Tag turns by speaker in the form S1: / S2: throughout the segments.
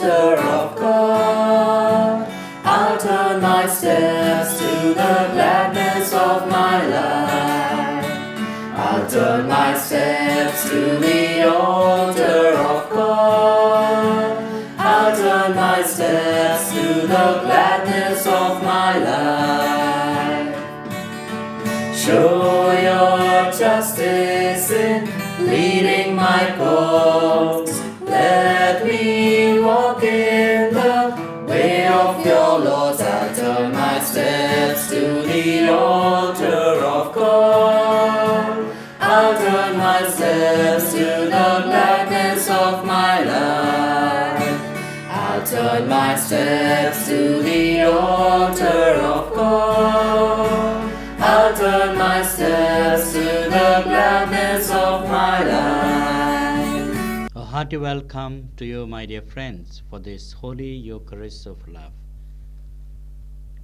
S1: altar of God. I'll turn my steps to the gladness of my life. I'll turn my steps to the altar of God. I'll turn my steps to the gladness of my life. Show your justice in leading my course. Let me walk in the way of your laws. I'll turn my steps to the altar of God. I'll turn my steps to the gladness of my life. I'll turn my steps to the altar of God. I'll turn my steps to the gladness of my life.
S2: A hearty welcome to you, my dear friends, for this Holy Eucharist of Love.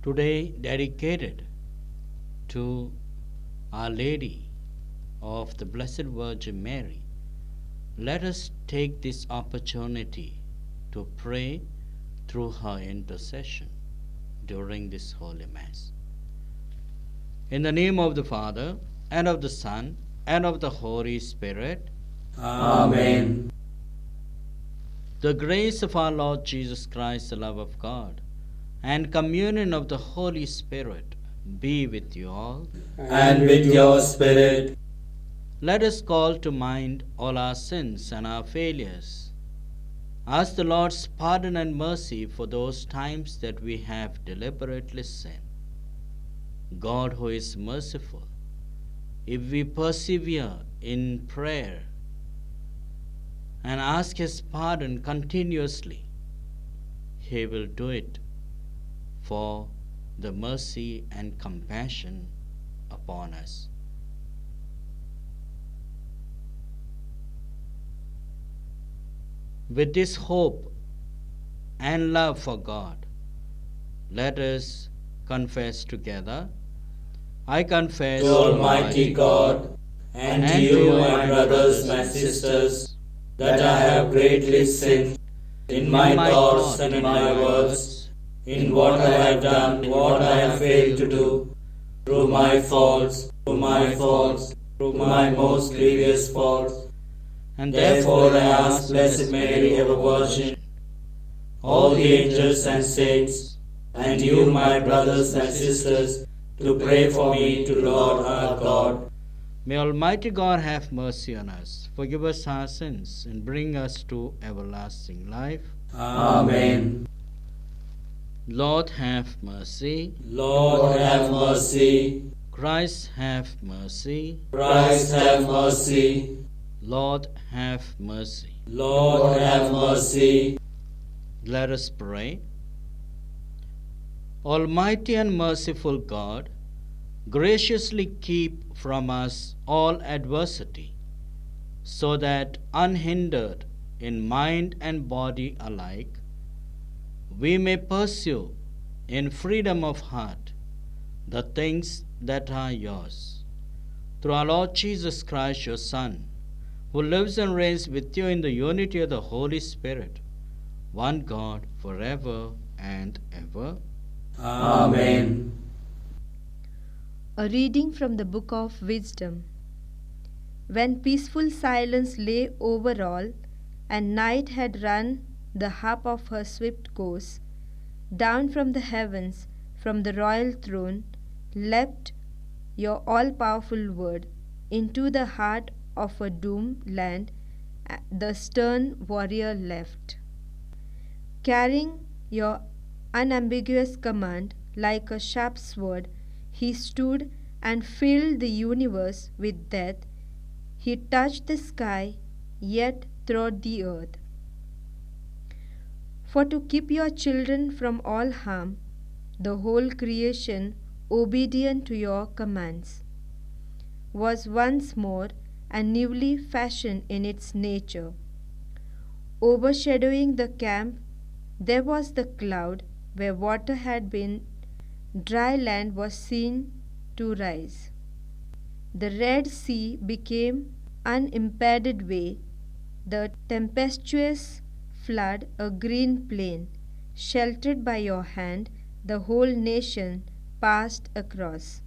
S2: Today, dedicated to Our Lady of the Blessed Virgin Mary, let us take this opportunity to pray through her intercession during this Holy Mass. In the name of the Father, and of the Son, and of the Holy Spirit.
S1: Amen.
S2: The grace of our Lord Jesus Christ, the love of God, and communion of the Holy Spirit be with you all.
S1: And with your spirit.
S2: Let us call to mind all our sins and our failures. Ask the Lord's pardon and mercy for those times that we have deliberately sinned. God, who is merciful, if we persevere in prayer and ask His pardon continuously, He will do it for the mercy and compassion upon us. With this hope and love for God, let us confess together. I confess
S1: To Almighty God, and to you, my brothers, my sisters, that I have greatly sinned in my thoughts and in my words, in what I have done, what I have failed to do, through my faults, through my most grievous faults.
S2: and
S1: Therefore I ask Blessed Mary, ever Virgin, all the angels and saints, and you, my brothers and sisters, to pray for me to Lord our God.
S2: May Almighty God have mercy on us, forgive us our sins, and bring us to everlasting life.
S1: Amen.
S2: Lord, have mercy.
S1: Lord, have mercy.
S2: Christ, have mercy.
S1: Christ, have mercy.
S2: Lord, have mercy.
S1: Lord, have mercy.
S2: Let us pray. Almighty and merciful God, graciously keep from us all adversity, so that unhindered in mind and body alike, we may pursue in freedom of heart the things that are yours. Through our Lord Jesus Christ, your Son, who lives and reigns with you in the unity of the Holy Spirit, one God, forever and ever.
S1: Amen.
S3: A reading from the Book of Wisdom. When peaceful silence lay over all, and night had run the harp of her swift course, down from the heavens, from the royal throne, leapt your all-powerful word into the heart of a doomed land. The stern warrior left, carrying your unambiguous command like a sharp sword. He stood and filled the universe with death. He touched the sky, yet trod the earth. For to keep your children from all harm, the whole creation, obedient to your commands, was once more and newly fashioned in its nature. Overshadowing the camp, there was the cloud where water had been. Dry land was seen to rise. The Red Sea became unimpeded way. The tempestuous flood a green plain. Sheltered by your hand, the whole nation passed across,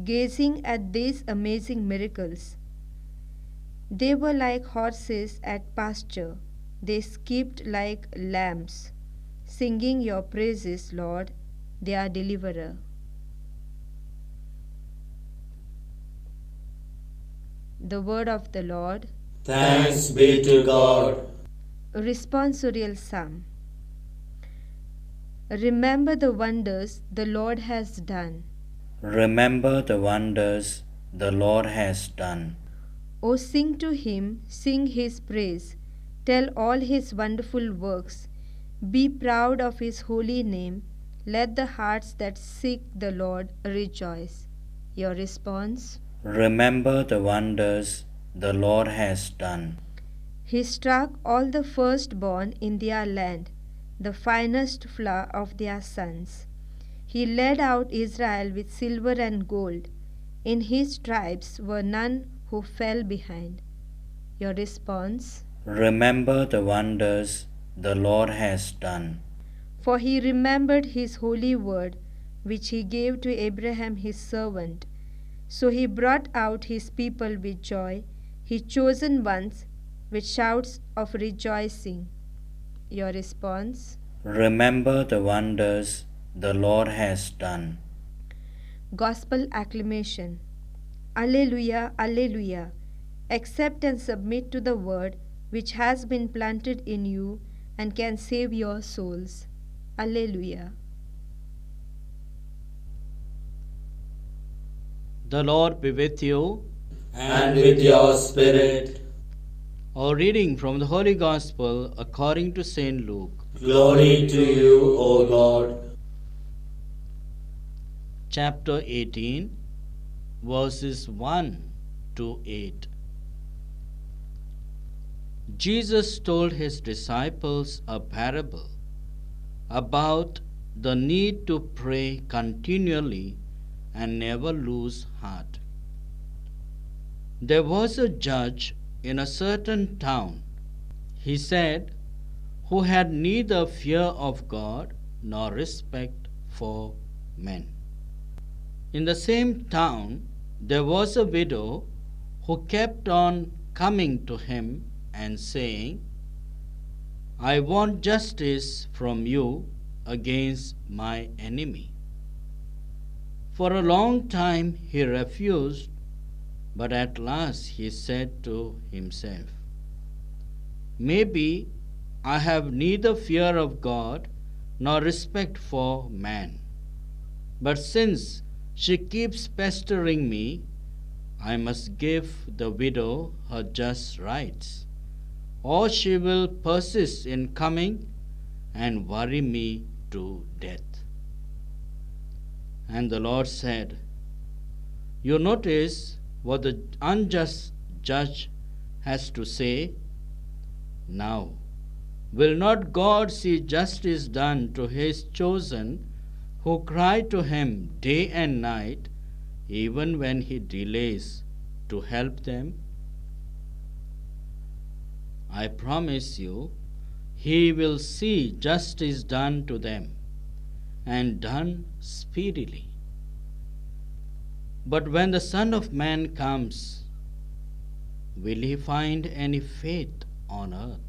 S3: gazing at these amazing miracles. They were like horses at pasture. They skipped like lambs, singing your praises, Lord, their deliverer. The word of the Lord.
S1: Thanks be to God.
S3: Responsorial Psalm. Remember the wonders the Lord has done.
S2: Remember the wonders the Lord has done.
S3: O sing to him, sing his praise. Tell all his wonderful works. Be proud of his holy name. Let the hearts that seek the Lord rejoice. Your response?
S2: Remember the wonders the Lord has done.
S3: He struck all the firstborn in their land, the finest flower of their sons. He led out Israel with silver and gold. In his tribes were none who fell behind. Your response?
S2: Remember the wonders the Lord has done.
S3: For he remembered his holy word, which he gave to Abraham his servant. So he brought out his people with joy, his chosen ones with shouts of rejoicing. Your response?
S2: Remember the wonders the Lord has done.
S3: Gospel acclamation. Alleluia, Alleluia. Accept and submit to the word which has been planted in you and can save your souls. Alleluia.
S2: The Lord be with you.
S1: And with your spirit.
S2: A reading from the Holy Gospel according to St. Luke.
S1: Glory to you, O God.
S2: Chapter 18, verses 1 to 8. Jesus told his disciples a parable about the need to pray continually and never lose heart. There was a judge in a certain town, he said, who had neither fear of God nor respect for men. In the same town, there was a widow who kept on coming to him and saying, I want justice from you against my enemy. For a long time he refused, but at last he said to himself, maybe I have neither fear of God nor respect for man. But since she keeps pestering me, I must give the widow her just rights, or she will persist in coming and worry me to death. And the Lord said, you notice what the unjust judge has to say? Now, will not God see justice done to his chosen who cry to him day and night, even when he delays to help them? I promise you, he will see justice done to them, and done speedily. But when the Son of Man comes, will he find any faith on earth?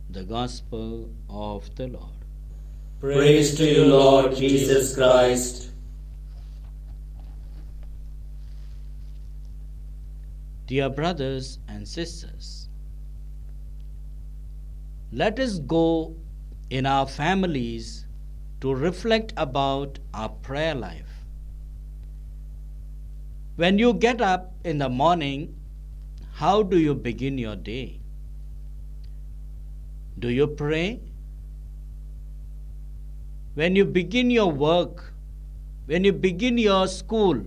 S2: The Gospel of the Lord.
S1: Praise to you, Lord Jesus Christ.
S2: Dear brothers and sisters, let us go in our families to reflect about our prayer life. When you get up in the morning, how do you begin your day? Do you pray? When you begin your work, when you begin your school,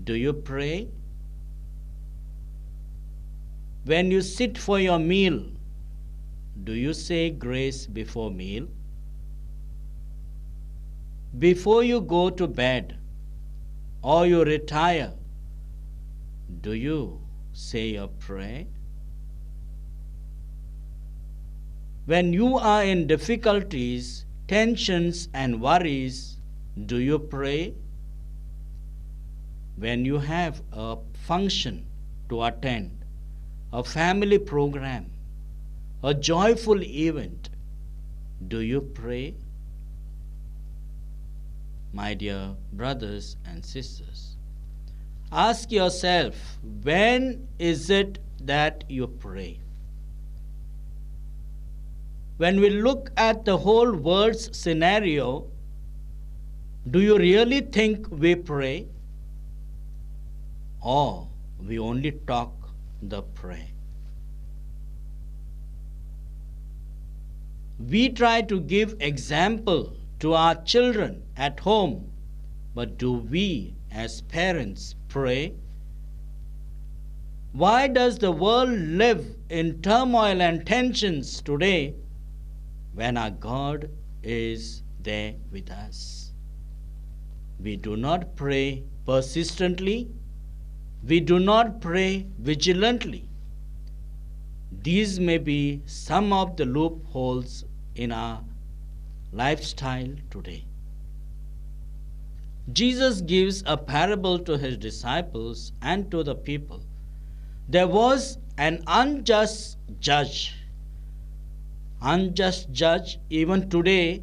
S2: do you pray? When you sit for your meal, do you say grace before meal? Before you go to bed or you retire, Do you say a prayer? When you are in difficulties, tensions, and worries, do you pray? When you have a function to attend, a family program, a joyful event, do you pray? My dear brothers and sisters, ask yourself, when is it that you pray? When we look at the whole world's scenario, do you really think we pray? Or we only talk the prayer? We try to give example to our children at home, but do we as parents pray? Why does the world live in turmoil and tensions today when our God is there with us? We do not pray persistently. We do not pray vigilantly. These may be some of the loopholes in our lifestyle today. Jesus gives a parable to his disciples and to the people. There was an unjust judge. Unjust judge, even today,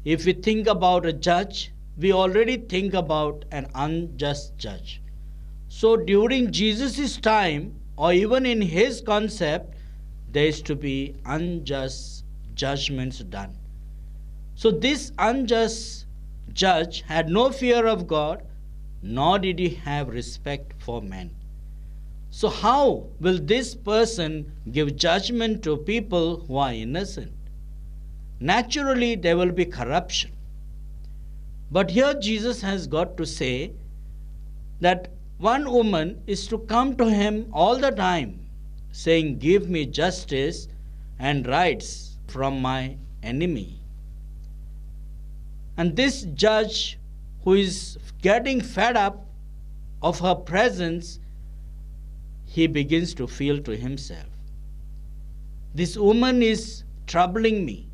S2: if we think about a judge, we already think about an unjust judge. So during Jesus' time, or even in his concept, there is to be unjust judgments done. So this unjust judge had no fear of God, nor did he have respect for men. So how will this person give judgment to people who are innocent? Naturally, there will be corruption. But here Jesus has got to say that one woman is to come to him all the time, saying, "Give me justice and rights from my enemy." And this judge, who is getting fed up of her presence, he begins to feel to himself, "This woman is troubling me,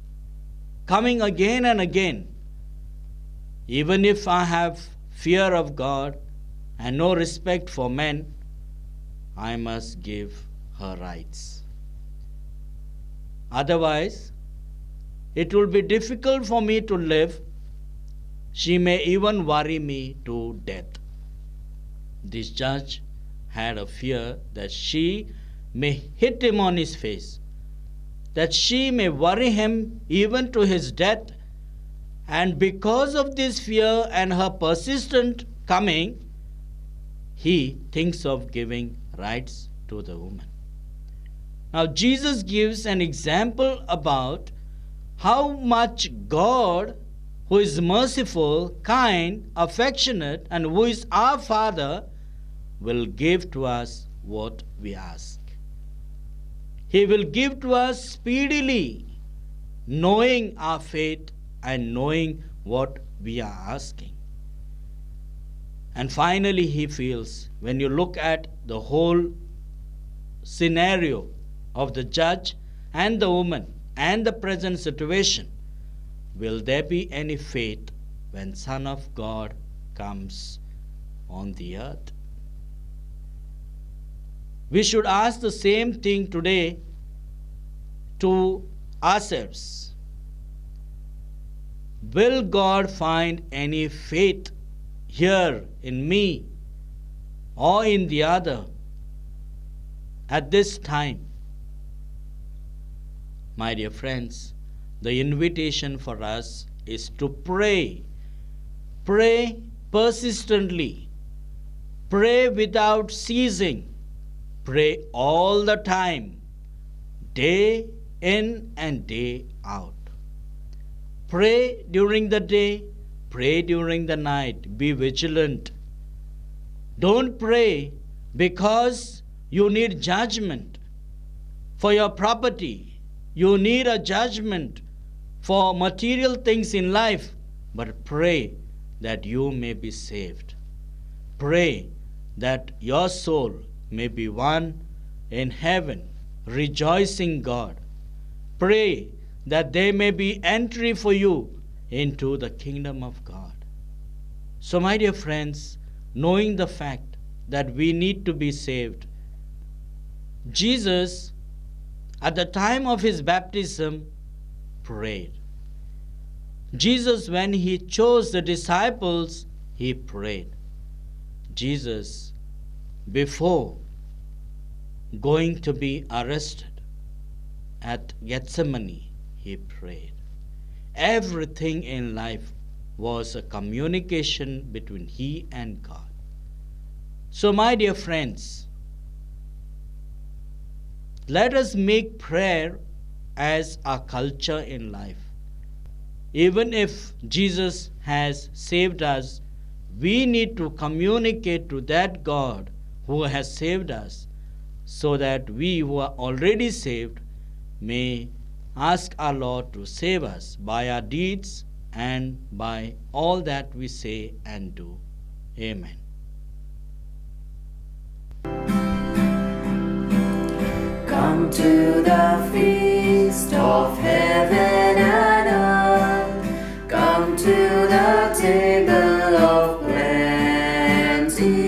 S2: coming again and again. Even if I have fear of God and no respect for men, I must give her rights. Otherwise, it will be difficult for me to live. She may even worry me to death." This judge had a fear that she may hit him on his face, that she may worry him even to his death. And because of this fear and her persistent coming, he thinks of giving rights to the woman. Now, Jesus gives an example about how much God, who is merciful, kind, affectionate, and who is our Father, will give to us what we ask. He will give to us speedily, knowing our faith and knowing what we are asking. And finally, he feels, when you look at the whole scenario of the judge and the woman and the present situation, will there be any faith when Son of God comes on the earth? We should ask the same thing today to ourselves. Will God find any faith here in me or in the other at this time? My dear friends, the invitation for us is to pray. Pray persistently. Pray without ceasing. Pray all the time, day in and day out. Pray during the day, pray during the night. Be vigilant. Don't pray because you need judgment for your property. You need a judgment for material things in life, but pray that you may be saved. Pray that your soul may be one in heaven, rejoicing God. Pray that there may be entry for you into the kingdom of God. So, my dear friends, knowing the fact that we need to be saved, Jesus, at the time of his baptism, prayed. Jesus, when he chose the disciples, he prayed. Jesus, before going to be arrested at Gethsemane, he prayed. Everything in life was a communication between he and God. So, my dear friends, let us make prayer as a culture in life. Even if Jesus has saved us, we need to communicate to that God who has saved us, so that we who are already saved may ask our Lord to save us by our deeds and by all that we say and do. Amen.
S1: Come to the feast of heaven and earth. Come to the table of plenty.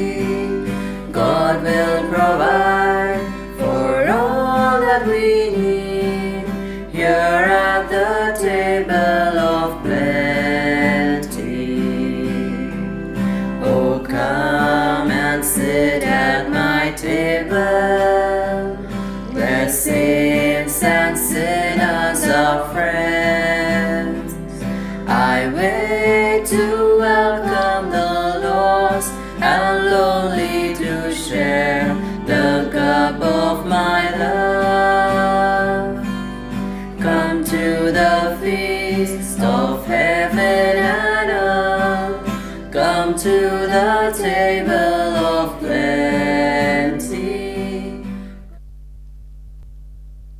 S1: God will provide for all that we need here at the table of plenty. Oh, come and sit at my table, where saints and sinners are friends. I wait to welcome the lost and lonely, to share the cup of my love. Come to the feast of heaven and earth. Come to the table of plenty.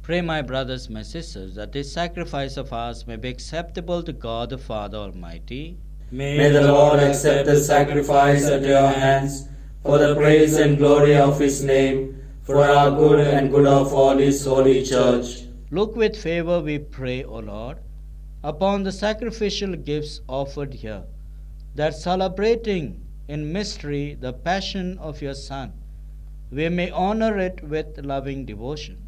S2: Pray, my brothers, my sisters, that this sacrifice of ours may be acceptable to God the Father Almighty.
S4: May the Lord accept the sacrifice at your hands for the praise and glory of his name, for our good and good of all his holy church.
S2: Look with favor, we pray, O Lord, upon the sacrificial gifts offered here, that celebrating in mystery the passion of your Son, we may honor it with loving devotion.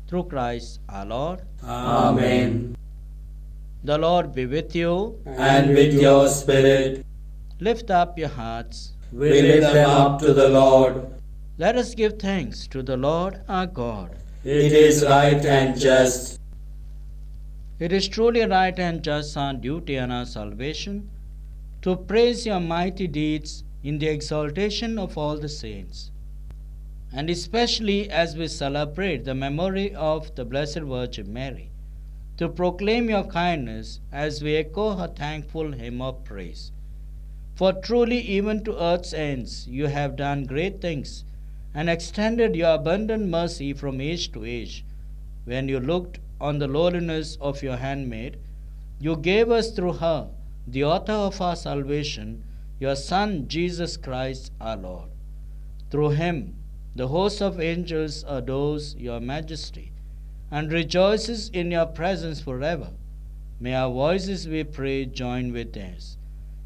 S2: Through Christ our Lord.
S4: Amen.
S2: The Lord be with you.
S4: And with your spirit,
S2: Lift up your hearts.
S4: we lift them up to the Lord.
S2: Let us give thanks to the Lord our God.
S4: It is right and just.
S2: It is truly right and just, our duty and our salvation, to praise your mighty deeds in the exaltation of all the saints, and especially as we celebrate the memory of the Blessed Virgin Mary, to proclaim your kindness as we echo her thankful hymn of praise. For truly, even to earth's ends, you have done great things and extended your abundant mercy from age to age. When you looked on the lowliness of your handmaid, you gave us through her, the author of our salvation, your Son, Jesus Christ our Lord. Through him, the host of angels adores your majesty and rejoices in your presence forever. May our voices, we pray, join with theirs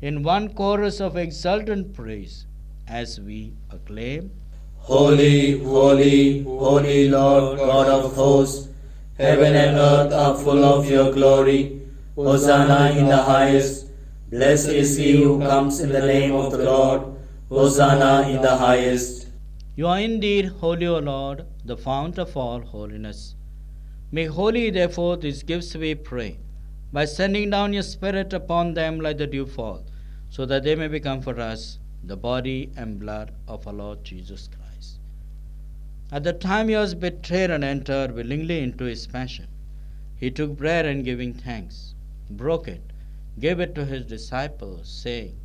S2: in one chorus of exultant praise as we acclaim,
S4: Holy, holy, holy Lord God of hosts, heaven and earth are full of your glory. Hosanna in the highest. Blessed is he who comes in the name of the Lord. Hosanna in the highest.
S2: You are indeed holy, O Lord, the fount of all holiness. Make holy, therefore, these gifts, we pray, by sending down your Spirit upon them like the dewfall, so that they may become for us the body and blood of our Lord Jesus Christ. At the time he was betrayed and entered willingly into his passion, he took bread and giving thanks, broke it, gave it to his disciples, saying,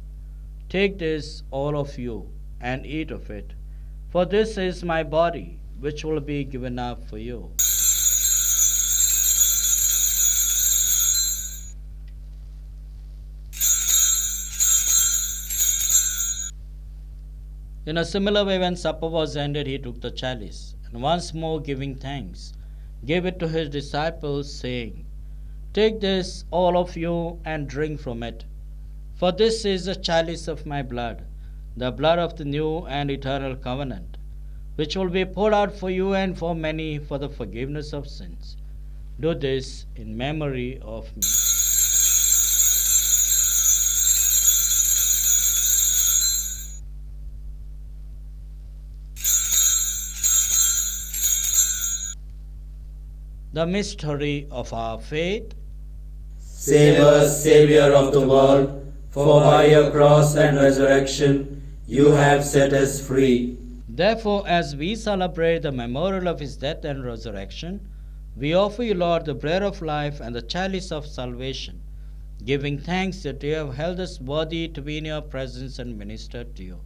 S2: Take this, all of you, and eat of it, for this is my body, which will be given up for you. In a similar way, when supper was ended, he took the chalice, and once more giving thanks, gave it to his disciples, saying, "Take this, all of you, and drink from it. For this is the chalice of my blood, the blood of the new and eternal covenant, which will be poured out for you and for many for the forgiveness of sins. Do this in memory of me." The mystery of our faith.
S4: Save us, Saviour of the world, for by your cross and resurrection you have set us free.
S2: Therefore, as we celebrate the memorial of his death and resurrection, we offer you, Lord, the bread of life and the chalice of salvation, giving thanks that you have held us worthy to be in your presence and minister to you.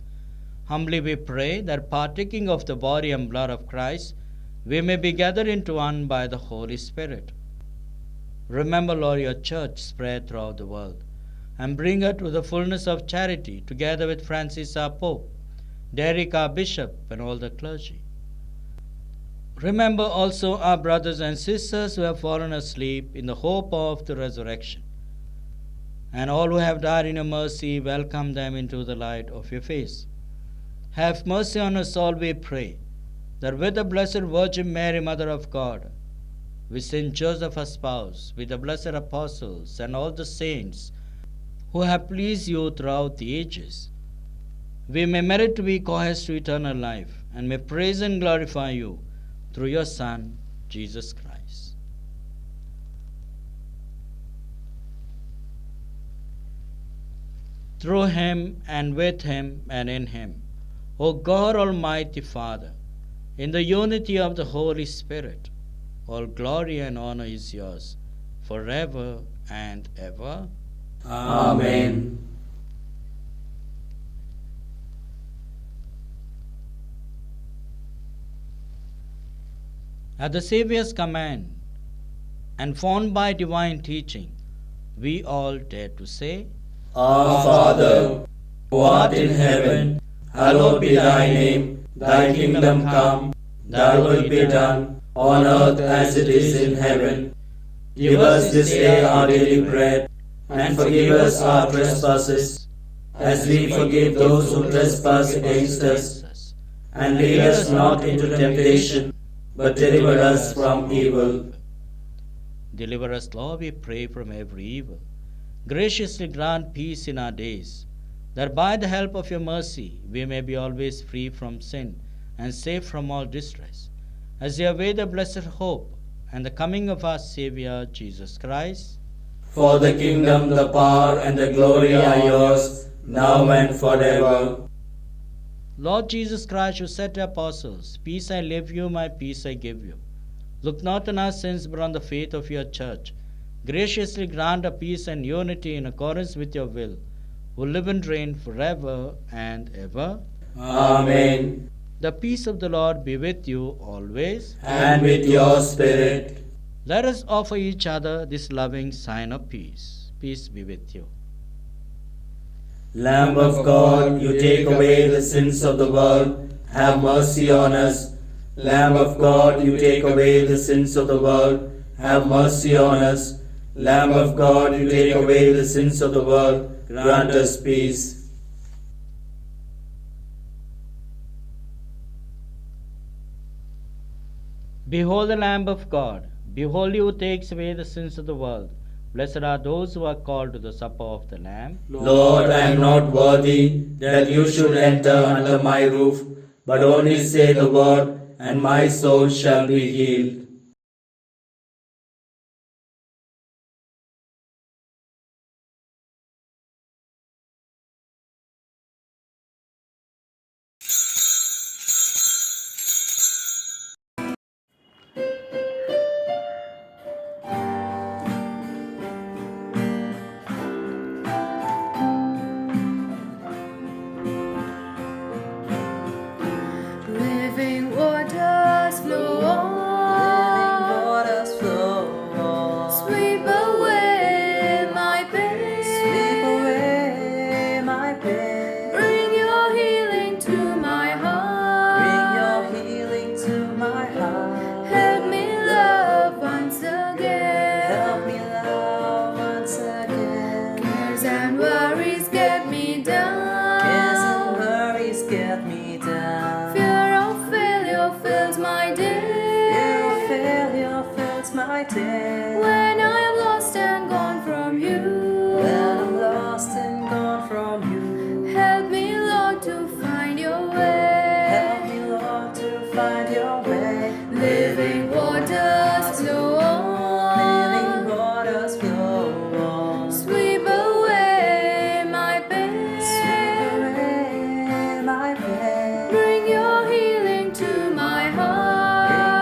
S2: Humbly we pray that, partaking of the body and blood of Christ, we may be gathered into one by the Holy Spirit. Remember, Lord, your church spread throughout the world, and bring her to the fullness of charity, together with Francis our Pope, Derek our Bishop, and all the clergy. Remember also our brothers and sisters who have fallen asleep in the hope of the resurrection, and all who have died in your mercy, welcome them into the light of your face. Have mercy on us all, we pray, that with the Blessed Virgin Mary, Mother of God, with Saint Joseph her spouse, with the blessed apostles and all the saints who have pleased you throughout the ages, we may merit to be co-heirs to eternal life, and may praise and glorify you through your Son, Jesus Christ. Through him, and with him, and in him, O God, Almighty Father, in the unity of the Holy Spirit, all glory and honor is yours, forever and ever.
S4: Amen.
S2: At the Saviour's command, and formed by divine teaching, we all dare to say,
S4: Our Father, who art in heaven, hallowed be thy name. Thy kingdom come, thy will be done, on earth as it is in heaven. Give us this day our daily bread, and forgive us our trespasses, as we forgive those who trespass against us. And lead us not into temptation, but deliver us from evil.
S2: Deliver us, Lord, we pray, from every evil. Graciously grant peace in our days, that by the help of your mercy we may be always free from sin and safe from all distress, as we await the blessed hope and the coming of our Saviour Jesus Christ.
S4: For the kingdom, the power, and the glory are yours, now and forever.
S2: Lord Jesus Christ, who said to apostles, "Peace I leave you, my peace I give you," look not on our sins, but on the faith of your church. Graciously grant a peace and unity in accordance with your will, who live and reign forever and ever.
S4: Amen.
S2: The peace of the Lord be with you always.
S4: And with your spirit.
S2: Let us offer each other this loving sign of peace. Peace be with you.
S4: Lamb of God, you take away the sins of the world, have mercy on us. Lamb of God, you take away the sins of the world, have mercy on us. Lamb of God, you take away the sins of the world, grant us peace.
S2: Behold the Lamb of God. Behold, he who takes away the sins of the world. Blessed are those who are called to the supper of the Lamb.
S4: Lord, I am not worthy that you should enter under my roof, but only say the word, and my soul shall be healed.
S5: Living waters flow on.
S1: my day.
S5: When I am lost and gone from you,
S1: When I'm lost and gone from you,
S5: help me, Lord, to find your way.
S1: help me, Lord, to find your way.
S5: Living waters flow
S1: Living
S5: on,
S1: waters flow on.
S5: sweep away my
S1: Sweep
S5: pain.
S1: away my pain.
S5: Bring your healing to my
S1: Bring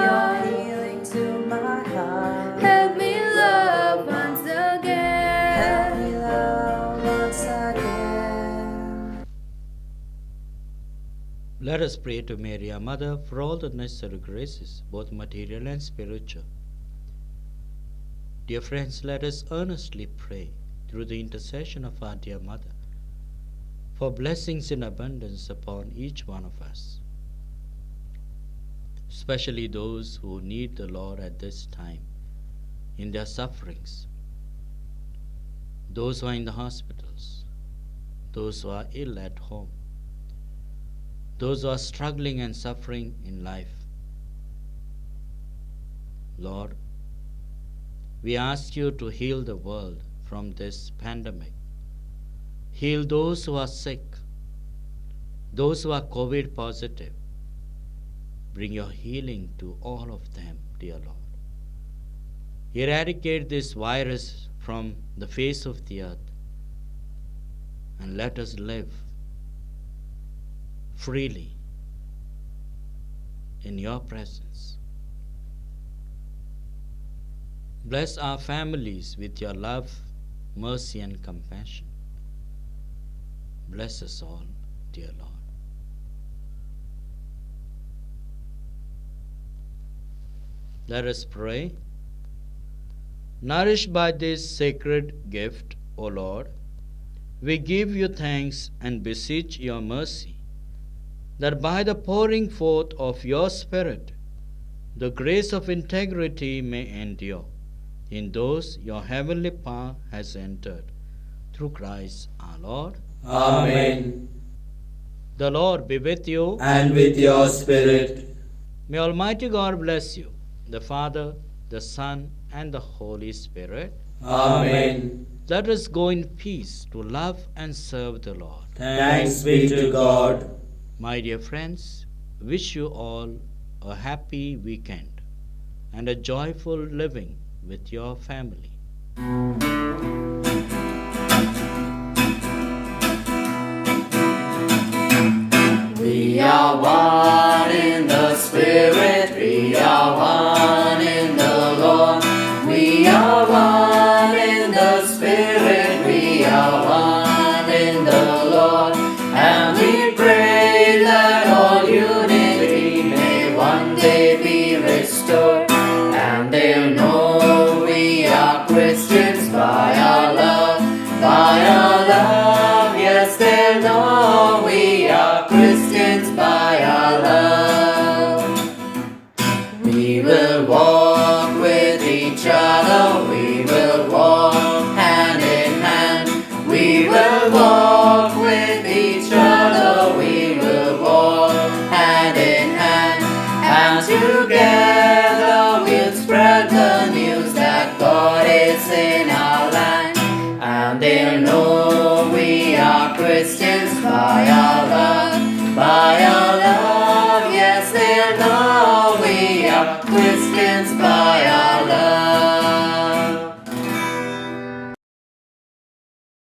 S1: your
S5: heart.
S1: healing to my heart.
S5: Help me love once
S1: Help
S5: again.
S1: me love once again.
S2: Let us pray to Mary, our Mother, for all the necessary graces, both material and spiritual. Dear friends, let us earnestly pray through the intercession of our dear Mother for blessings in abundance upon each one of us, especially those who need the Lord at this time in their sufferings, those who are in the hospitals, those who are ill at home, those who are struggling and suffering in life. Lord, we ask you to heal the world from this pandemic. Heal those who are sick, those who are COVID positive. Bring your healing to all of them, dear Lord. Eradicate this virus from the face of the earth and let us live freely in your presence. Bless our families with your love, mercy, and compassion. Bless us all, dear Lord. Let us pray. Nourished by this sacred gift, O Lord, we give you thanks and beseech your mercy, that by the pouring forth of your Spirit, the grace of integrity may endure in those your heavenly power has entered, through Christ our Lord.
S4: Amen.
S2: The Lord be with you.
S4: And with your spirit.
S2: May Almighty God bless you, the Father, the Son, and the Holy Spirit.
S4: Amen.
S2: Let us go in peace to love and serve the Lord.
S4: Thanks be to God.
S2: My dear friends, wish you all a happy weekend and a joyful living with your family.
S1: We are one in the Spirit, we are one in the Lord. We are one in the Spirit, we are one in the Lord. And we pray that all unity may one day be restored. And they'll know we are Christians by our love, by our love. Yes, they'll know we are Christians by our love. We will walk with each other, we will walk hand in hand. We will walk with each other, we will walk hand in hand. And together we'll spread the news that God is in our land. And they'll know we are Christians by our love, by our love. Yes, they'll know we are Christians by our love.